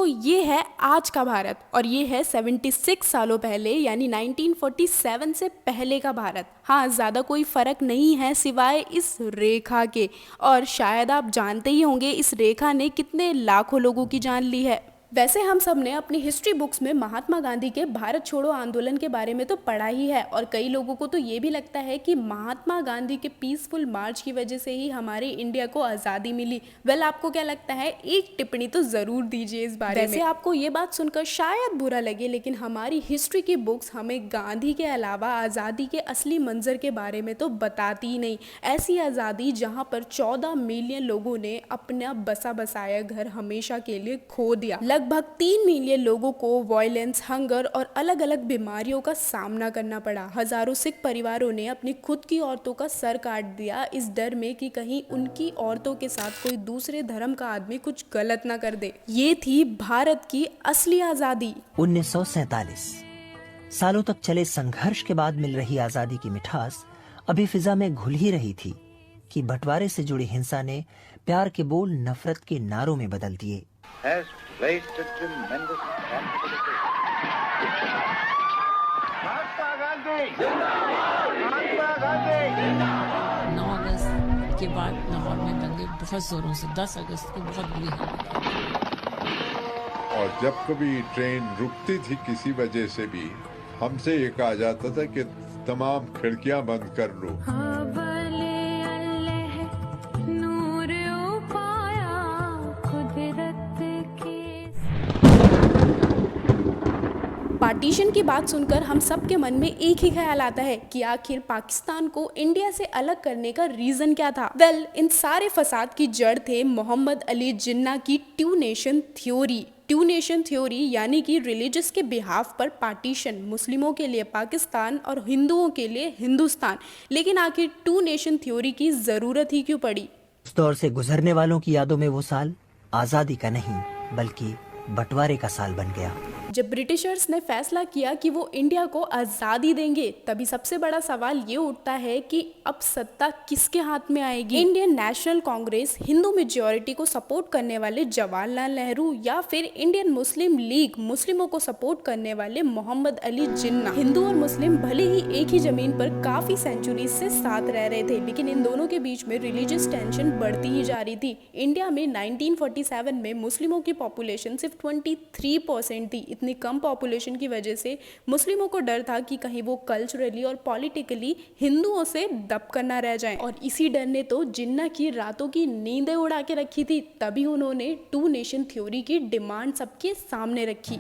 तो ये है आज का भारत और ये है 76 सालों पहले यानी 1947 से पहले का भारत। हाँ, ज़्यादा कोई फ़र्क नहीं है सिवाय इस रेखा के। और शायद आप जानते ही होंगे इस रेखा ने कितने लाखों लोगों की जान ली है। वैसे हम सब ने अपनी हिस्ट्री बुक्स में महात्मा गांधी के भारत छोड़ो आंदोलन के बारे में तो पढ़ा ही है और कई लोगों को तो ये भी लगता है कि महात्मा गांधी के पीसफुल मार्च की वजह से ही हमारे इंडिया को आज़ादी मिली। वेल, आपको क्या लगता है? एक टिप्पणी तो ज़रूर दीजिए इस बारे में। वैसे आपको ये बात सुनकर शायद बुरा लगे, लेकिन हमारी हिस्ट्री की बुक्स हमें गांधी के अलावा आज़ादी के असली मंजर के बारे में तो बताती ही नहीं। ऐसी आज़ादी जहाँ पर 14 मिलियन लोगों ने अपना बसा बसाया घर हमेशा के लिए खो दिया। लगभग 3 मिलियन लोगों को वायलेंस, हंगर और अलग अलग बीमारियों का सामना करना पड़ा। हजारों सिख परिवारों ने अपनी खुद की औरतों का सर काट दिया इस डर में कि कहीं उनकी औरतों के साथ कोई दूसरे धर्म का आदमी कुछ गलत ना कर दे। ये थी भारत की असली आजादी। 1947 सालों तक चले संघर्ष के बाद मिल रही आजादी की मिठास अभी फिजा में घुल ही रही थी कि बंटवारे से जुड़ी हिंसा ने प्यार के बोल नफरत के नारों में बदल दिए। Has placed a tremendous responsibility. Mahatma Gandhi जिंदाबाद, महात्मा गांधी जिंदाबाद। 9 अगस्त के बाद लाहौर में दंगे बहुत जोरों से, 10 अगस्त को बहुत बुरी हालत थी। और जब कभी ट्रेन रुकती थी किसी वजह से भी, हमसे ये कहा जाता था कि तमाम खिड़कियां बंद कर लो। पार्टीशन की बात सुनकर हम सब के मन में एक ही ख्याल आता है कि आखिर पाकिस्तान को इंडिया से अलग करने का रीजन क्या था। वेल, इन सारे फसाद की जड़ थे मोहम्मद अली जिन्ना की two nation theory. Two nation theory यानी कि रिलीजियस के बिहाफ पर पार्टीशन, मुस्लिमों के लिए पाकिस्तान और हिंदुओं के लिए हिंदुस्तान। लेकिन आखिर टू नेशन थ्योरी की जरूरत ही क्यों पड़ी? उस दौर से गुजरने वालों की यादों में वो साल आजादी का नहीं बल्कि बंटवारे का साल बन गया। जब ब्रिटिशर्स ने फैसला किया कि वो इंडिया को आज़ादी देंगे, तभी सबसे बड़ा सवाल ये उठता है कि अब सत्ता किसके हाथ में आएगी? Indian national Congress, Hindu majority को सपोर्ट करने वाले जवाहरलाल नेहरू, या फिर इंडियन मुस्लिम लीग, मुस्लिमों को सपोर्ट करने वाले मोहम्मद अली जिन्ना। हिंदू और मुस्लिम भले ही एक ही जमीन पर काफी सेंचुरी से साथ रह रहे थे, लेकिन इन दोनों के बीच में रिलीजियस टेंशन बढ़ती ही जा रही थी। इंडिया में 1947 में मुस्लिमों की पॉपुलेशन सिर्फ 23% थी। इतनी कम पॉपुलेशन की वजह से मुस्लिमों को डर था कि कहीं वो कल्चरली और पॉलिटिकली हिंदुओं से दबकर ना रह जाएं, और इसी डर ने तो जिन्ना की रातों की नींदें उड़ा के रखी थी। तभी उन्होंने टू नेशन थ्योरी की डिमांड सबके सामने रखी।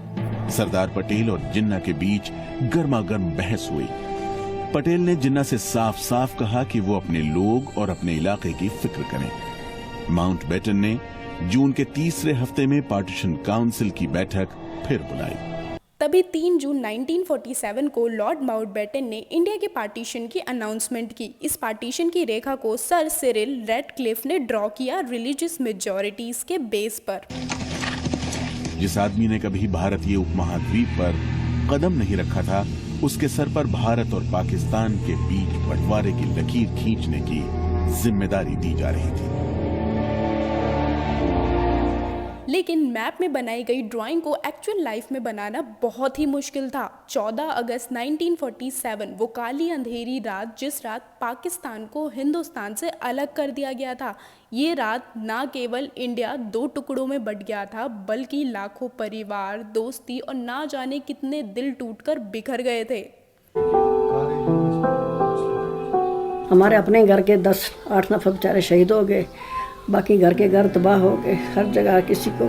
सरदार पटेल और जिन्ना के बीच गर्मा गर्म बहस हुई। पटेल ने जिन्ना से साफ साफ कहा कि वो अपने लोग और अपने इलाके की फिक्र करें। माउंटबेटन ने जून के तीसरे हफ्ते में पार्टीशन काउंसिल की बैठक फिर बुलाई। तभी 3 जून 1947 को लॉर्ड माउंटबेटन ने इंडिया के पार्टीशन की अनाउंसमेंट की। इस पार्टीशन की रेखा को सर सिरिल रेडक्लिफ ने ड्रॉ किया रिलीजियस मेजॉरिटीज के बेस पर। जिस आदमी ने कभी भारतीय उपमहाद्वीप पर कदम नहीं रखा था, उसके सर पर भारत और पाकिस्तान के बीच बंटवारे की लकीर खींचने की जिम्मेदारी दी जा रही थी। लेकिन मैप में बनाई गई ड्राइंग को एक्चुअल लाइफ में बनाना बहुत ही मुश्किल था। 14 अगस्त 1947 वो काली अंधेरी रात, जिस रात पाकिस्तान को हिंदुस्तान से अलग कर दिया गया था। ये रात ना केवल इंडिया 2 टुकड़ों में बट गया था, बल्कि लाखों परिवार, दोस्ती और ना जाने कितने दिल टूटकर बिखर गए थे। हमारे अपने घर के 10-8 नफर बेचारे शहीद हो गए, बाकी घर के घर तबाह हो गए। हर जगह किसी को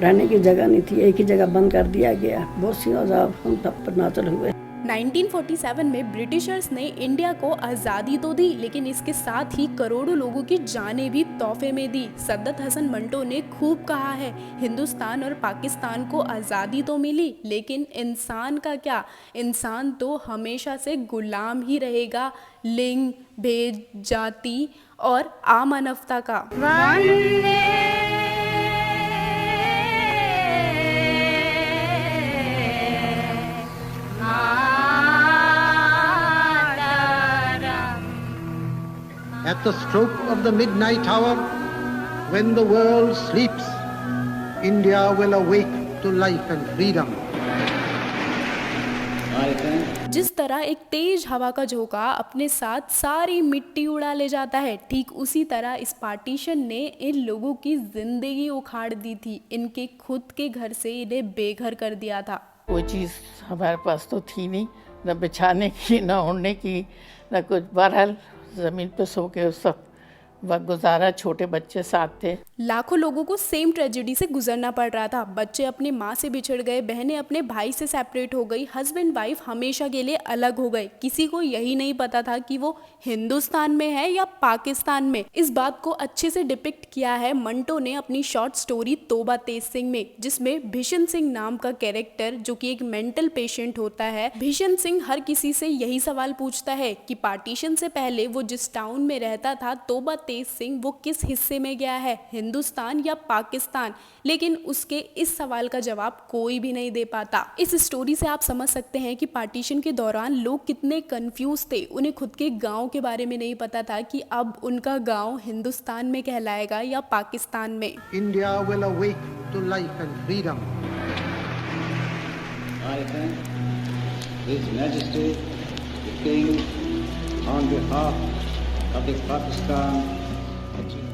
रहने की जगह नहीं थी, एक ही जगह बंद कर दिया गया। बहुत सी अजाब हम सब पर नाज़िल हुए। 1947 में ब्रिटिशर्स ने इंडिया को आज़ादी तो दी, लेकिन इसके साथ ही करोड़ों लोगों की जानें भी तोहफे में दी। सद्दत हसन मंटो ने खूब कहा है, हिंदुस्तान और पाकिस्तान को आज़ादी तो मिली, लेकिन इंसान का क्या? इंसान तो हमेशा से गुलाम ही रहेगा लिंग, भेद, जाति और अमानवता का। At the stroke of the midnight hour, when the world sleeps, India will awake to life and freedom. जिस तरह एक तेज हवा का झोंका अपने साथ सारी मिट्टी उड़ा ले जाता है, ठीक उसी तरह इस पार्टीशन ने इन लोगों की जिंदगी उखाड़ दी थी। इनके खुद के घर से इन्हें बेघर कर दिया था। कोई चीज़ हमारे पास तो थी नहीं, न बिछाने की, न ओढ़ने की, न कुछ। बहरहाल ज़मीन पे सो के सब वक्त गुजारा। छोटे बच्चे साथ थे। लाखों लोगों को सेम ट्रेजेडी से गुजरना पड़ रहा था। बच्चे अपने माँ से बिछड़ गए, बहनें अपने भाई से सेपरेट हो गई, हस्बैंड वाइफ हमेशा के लिए अलग हो गए। किसी को यही नहीं पता था कि वो हिंदुस्तान में है या पाकिस्तान में। इस बात को अच्छे से डिपिक्ट किया है मंटो ने अपनी शॉर्ट स्टोरी तोबा तेज सिंह में, जिसमें भीषण सिंह नाम का कैरेक्टर, जो कि एक मेंटल पेशेंट होता है, भीषण सिंह हर किसी से यही सवाल पूछता है कि पार्टीशन से पहले वो जिस टाउन में रहता था, तोबा तेज सिंह, वो किस हिस्से में गया है, हिंदुस्तान या पाकिस्तान। लेकिन उसके इस सवाल का जवाब कोई भी नहीं दे पाता। इस स्टोरी से आप समझ सकते हैं कि पार्टीशन के दौरान लोग कितने कंफ्यूज थे। उन्हें खुद के गांव के बारे में नहीं पता था कि अब उनका गांव हिंदुस्तान में कहलाएगा या पाकिस्तान में। India will awake to life and freedom. I thank His Majesty the King on behalf of the Pakistan Assembly.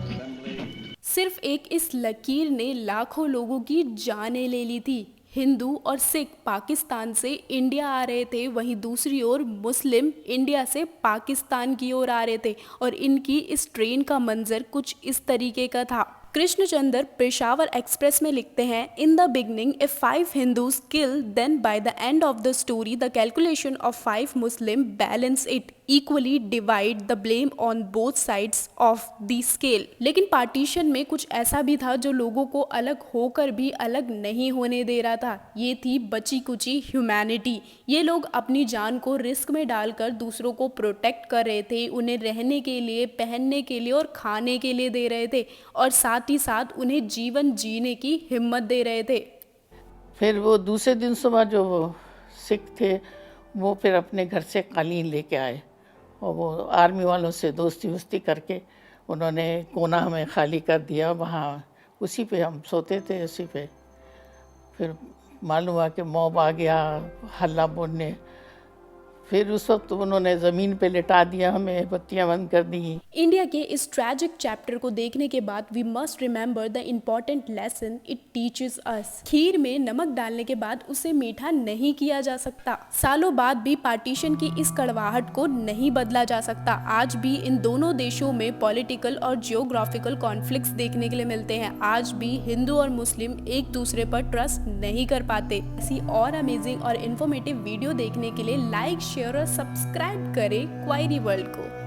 सिर्फ एक इस लकीर ने लाखों लोगों की जानें ले ली थी। हिंदू और सिख पाकिस्तान से इंडिया आ रहे थे, वहीं दूसरी ओर मुस्लिम इंडिया से पाकिस्तान की ओर आ रहे थे, और इनकी इस ट्रेन का मंजर कुछ इस तरीके का था। कृष्णचंद्र पेशावर एक्सप्रेस में लिखते हैं, in the beginning if 5 Hindus kill, then by the end of the story the calculation of 5 Muslim balance it, equally divide the blame on both sides of the scale. लेकिन पार्टीशन में कुछ ऐसा भी था जो लोगों को अलग होकर भी अलग नहीं होने दे रहा था। ये थी बची कुची ह्यूमैनिटी। ये लोग अपनी जान को रिस्क में डालकर दूसरों को प्रोटेक्ट कर रहे थे, उन्हें रहने के लिए, पहनने के लिए और खाने के लिए दे रहे थे, और साथ ही साथ उन्हें जीवन जीने की हिम्मत दे रहे थे। फिर वो दूसरे दिन सुबह जो वो सिख थे, वो फिर अपने घर से कालीन लेके आए, और वो आर्मी वालों से दोस्ती वोस्ती करके उन्होंने कोना हमें खाली कर दिया। वहाँ उसी पे हम सोते थे, उसी पे। फिर मालूम हुआ कि मॉब आ गया हल्ला बोलने। फिर उस वक्त उन्होंने ज़मीन पे लिटा दिया, हमें बत्तियां बंद कर दी। इंडिया के इस ट्रैजिक चैप्टर को देखने के बाद we must remember the important lesson it teaches us. खीर में नमक डालने के बाद उसे मीठा नहीं किया जा सकता। सालों बाद भी पार्टीशन की इस कड़वाहट को नहीं बदला जा सकता। आज भी इन दोनों देशों में पॉलिटिकल और जियोग्राफिकल कॉन्फ्लिक्ट्स देखने के लिए मिलते हैं। आज भी हिंदू और मुस्लिम एक दूसरे पर ट्रस्ट नहीं कर पाते। ऐसी और अमेजिंग और इन्फॉर्मेटिव वीडियो देखने के लिए लाइक, शेयर और सब्सक्राइब करें क्वायरी वर्ल्ड को।